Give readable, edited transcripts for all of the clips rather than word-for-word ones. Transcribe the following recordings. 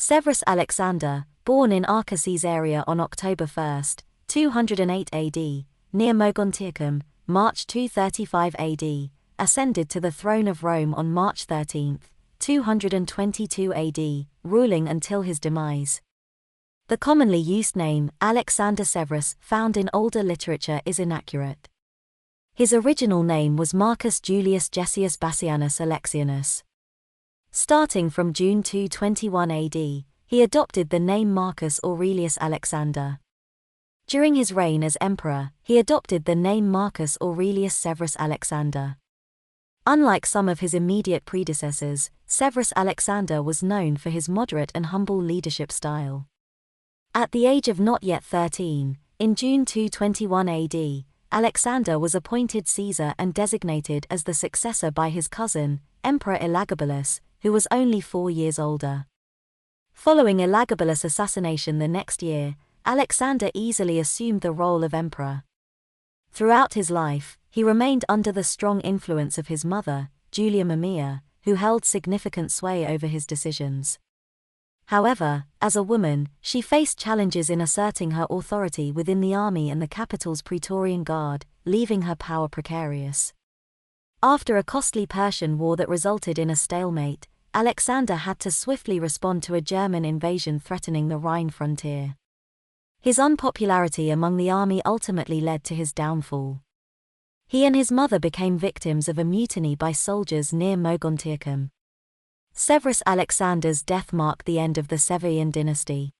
Severus Alexander, born in Arcaces area on October 1, 208 AD, near Mogontiacum, March 235 AD, ascended to the throne of Rome on March 13, 222 AD, ruling until his demise. The commonly used name, Alexander Severus, found in older literature is inaccurate. His original name was Marcus Julius Gessius Bassianus Alexianus. Starting from June 221 AD, he adopted the name Marcus Aurelius Alexander. During his reign as emperor, he adopted the name Marcus Aurelius Severus Alexander. Unlike some of his immediate predecessors, Severus Alexander was known for his moderate and humble leadership style. At the age of not yet 13, in June 221 AD, Alexander was appointed Caesar and designated as the successor by his cousin, Emperor Elagabalus, who was only 4 years older. Following Elagabalus' assassination the next year, Alexander easily assumed the role of emperor. Throughout his life, he remained under the strong influence of his mother, Julia Mamaea, who held significant sway over his decisions. However, as a woman, she faced challenges in asserting her authority within the army and the capital's Praetorian Guard, leaving her power precarious. After a costly Persian war that resulted in a stalemate, Alexander had to swiftly respond to a German invasion threatening the Rhine frontier. His unpopularity among the army ultimately led to his downfall. He and his mother became victims of a mutiny by soldiers near Mogontiacum. Severus Alexander's death marked the end of the Severan dynasty.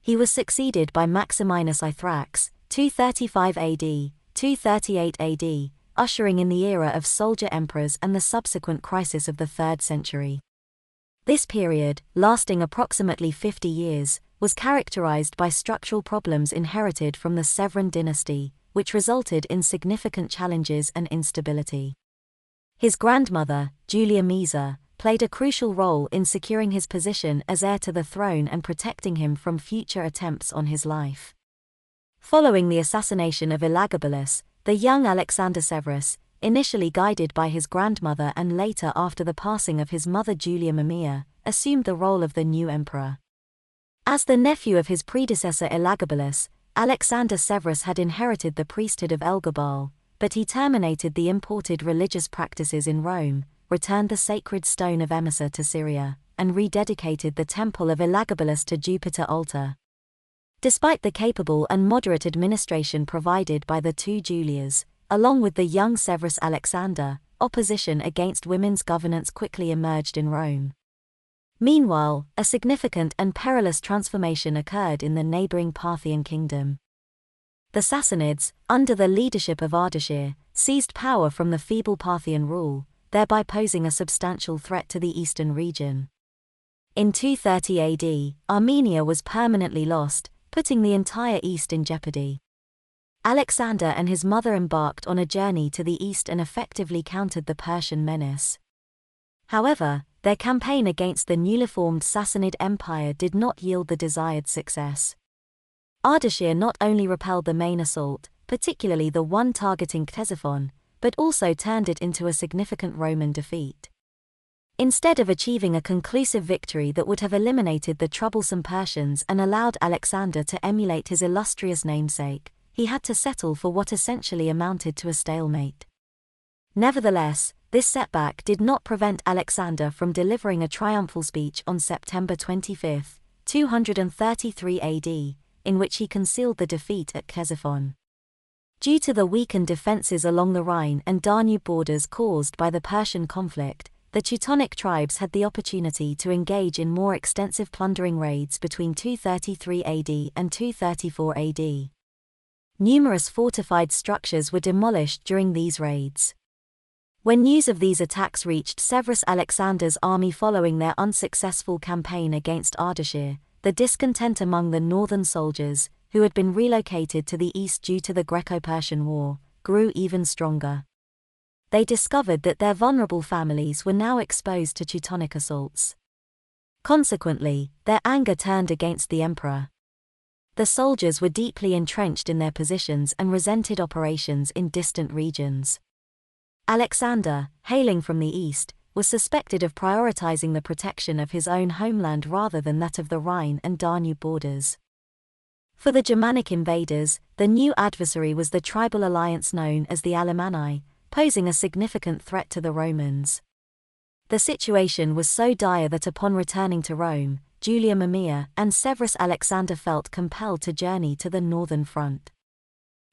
He was succeeded by Maximinus Ithrax, 235 AD, 238 AD, ushering in the era of soldier emperors and the subsequent crisis of the 3rd century. This period, lasting approximately 50 years, was characterized by structural problems inherited from the Severan dynasty, which resulted in significant challenges and instability. His grandmother, Julia Mamaea, played a crucial role in securing his position as heir to the throne and protecting him from future attempts on his life. Following the assassination of Elagabalus, the young Alexander Severus, initially guided by his grandmother and later after the passing of his mother Julia Mamaea, assumed the role of the new emperor. As the nephew of his predecessor Elagabalus, Alexander Severus had inherited the priesthood of Elagabalus, but he terminated the imported religious practices in Rome, returned the sacred stone of Emesa to Syria, and rededicated the temple of Elagabalus to Jupiter altar. Despite the capable and moderate administration provided by the two Julias, along with the young Severus Alexander, opposition against women's governance quickly emerged in Rome. Meanwhile, a significant and perilous transformation occurred in the neighboring Parthian kingdom. The Sassanids, under the leadership of Ardashir, seized power from the feeble Parthian rule, thereby posing a substantial threat to the eastern region. In 230 AD, Armenia was permanently lost, putting the entire east in jeopardy. Alexander and his mother embarked on a journey to the east and effectively countered the Persian menace. However, their campaign against the newly formed Sassanid Empire did not yield the desired success. Ardashir not only repelled the main assault, particularly the one targeting Ctesiphon, but also turned it into a significant Roman defeat. Instead of achieving a conclusive victory that would have eliminated the troublesome Persians and allowed Alexander to emulate his illustrious namesake, he had to settle for what essentially amounted to a stalemate. Nevertheless, this setback did not prevent Alexander from delivering a triumphal speech on September 25, 233 AD, in which he concealed the defeat at Ctesiphon. Due to the weakened defenses along the Rhine and Danube borders caused by the Persian conflict, the Teutonic tribes had the opportunity to engage in more extensive plundering raids between 233 AD and 234 AD. Numerous fortified structures were demolished during these raids. When news of these attacks reached Severus Alexander's army following their unsuccessful campaign against Ardashir, the discontent among the northern soldiers, who had been relocated to the east due to the Greco-Persian War, grew even stronger. They discovered that their vulnerable families were now exposed to Teutonic assaults. Consequently, their anger turned against the emperor. The soldiers were deeply entrenched in their positions and resented operations in distant regions. Alexander, hailing from the east, was suspected of prioritizing the protection of his own homeland rather than that of the Rhine and Danube borders. For the Germanic invaders, the new adversary was the tribal alliance known as the Alemanni, posing a significant threat to the Romans. The situation was so dire that upon returning to Rome, Julia Mamaea and Severus Alexander felt compelled to journey to the northern front.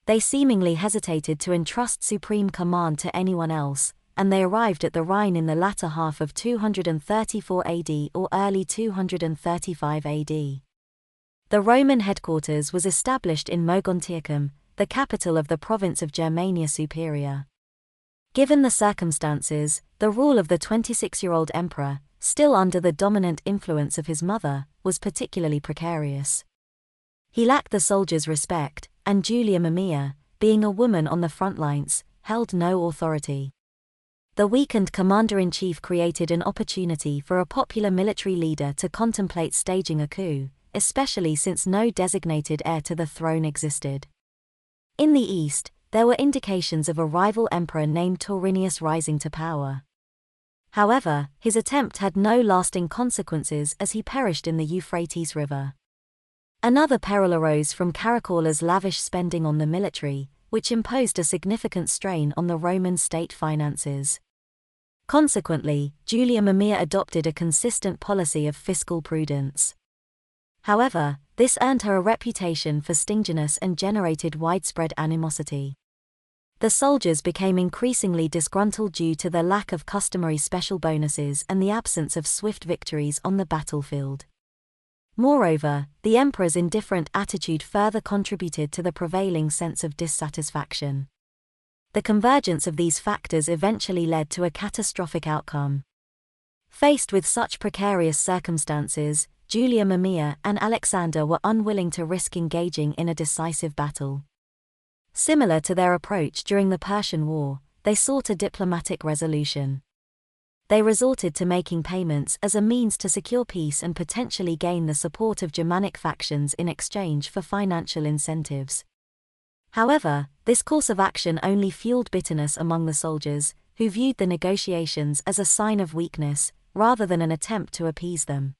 They seemingly hesitated to entrust supreme command to anyone else, and they arrived at the Rhine in the latter half of 234 AD or early 235 AD. The Roman headquarters was established in Mogontiacum, the capital of the province of Germania Superior. Given the circumstances, the rule of the 26-year-old emperor, still under the dominant influence of his mother, was particularly precarious. He lacked the soldiers' respect, and Julia Mamaea, being a woman on the front lines, held no authority. The weakened commander-in-chief created an opportunity for a popular military leader to contemplate staging a coup, especially since no designated heir to the throne existed. In the east, there were indications of a rival emperor named Taurinius rising to power. However, his attempt had no lasting consequences as he perished in the Euphrates River. Another peril arose from Caracalla's lavish spending on the military, which imposed a significant strain on the Roman state finances. Consequently, Julia Mamaea adopted a consistent policy of fiscal prudence. However, this earned her a reputation for stinginess and generated widespread animosity. The soldiers became increasingly disgruntled due to the lack of customary special bonuses and the absence of swift victories on the battlefield. Moreover, the emperor's indifferent attitude further contributed to the prevailing sense of dissatisfaction. The convergence of these factors eventually led to a catastrophic outcome. Faced with such precarious circumstances, Julia Mamaea and Alexander were unwilling to risk engaging in a decisive battle. Similar to their approach during the Persian War, they sought a diplomatic resolution. They resorted to making payments as a means to secure peace and potentially gain the support of Germanic factions in exchange for financial incentives. However, this course of action only fueled bitterness among the soldiers, who viewed the negotiations as a sign of weakness, rather than an attempt to appease them.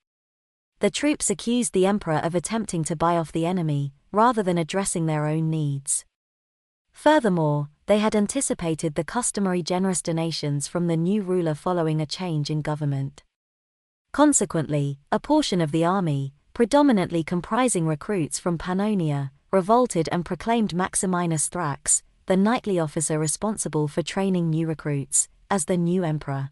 The troops accused the emperor of attempting to buy off the enemy, rather than addressing their own needs. Furthermore, they had anticipated the customary generous donations from the new ruler following a change in government. Consequently, a portion of the army, predominantly comprising recruits from Pannonia, revolted and proclaimed Maximinus Thrax, the knightly officer responsible for training new recruits, as the new emperor.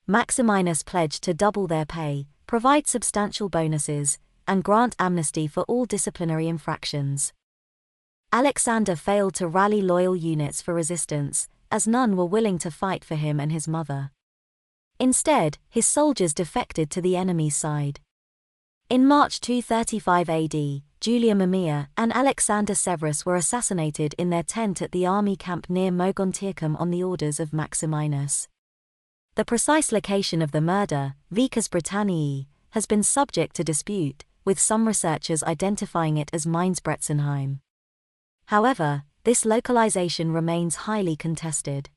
Maximinus pledged to double their pay, provide substantial bonuses, and grant amnesty for all disciplinary infractions. Alexander failed to rally loyal units for resistance, as none were willing to fight for him and his mother. Instead, his soldiers defected to the enemy's side. In March 235 AD, Julia Mamaea and Alexander Severus were assassinated in their tent at the army camp near Mogontiacum on the orders of Maximinus. The precise location of the murder, Vicus Britanniae, has been subject to dispute, with some researchers identifying it as Mainz-Bretzenheim. However, this localization remains highly contested.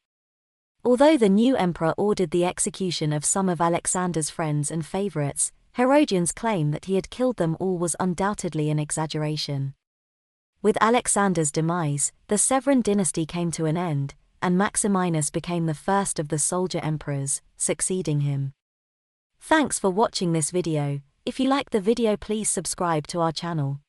Although the new emperor ordered the execution of some of Alexander's friends and favorites, Herodian's claim that he had killed them all was undoubtedly an exaggeration. With Alexander's demise, the Severan dynasty came to an end, and Maximinus became the first of the soldier emperors, succeeding him. Thanks for watching this video. If you like the video, please subscribe to our channel.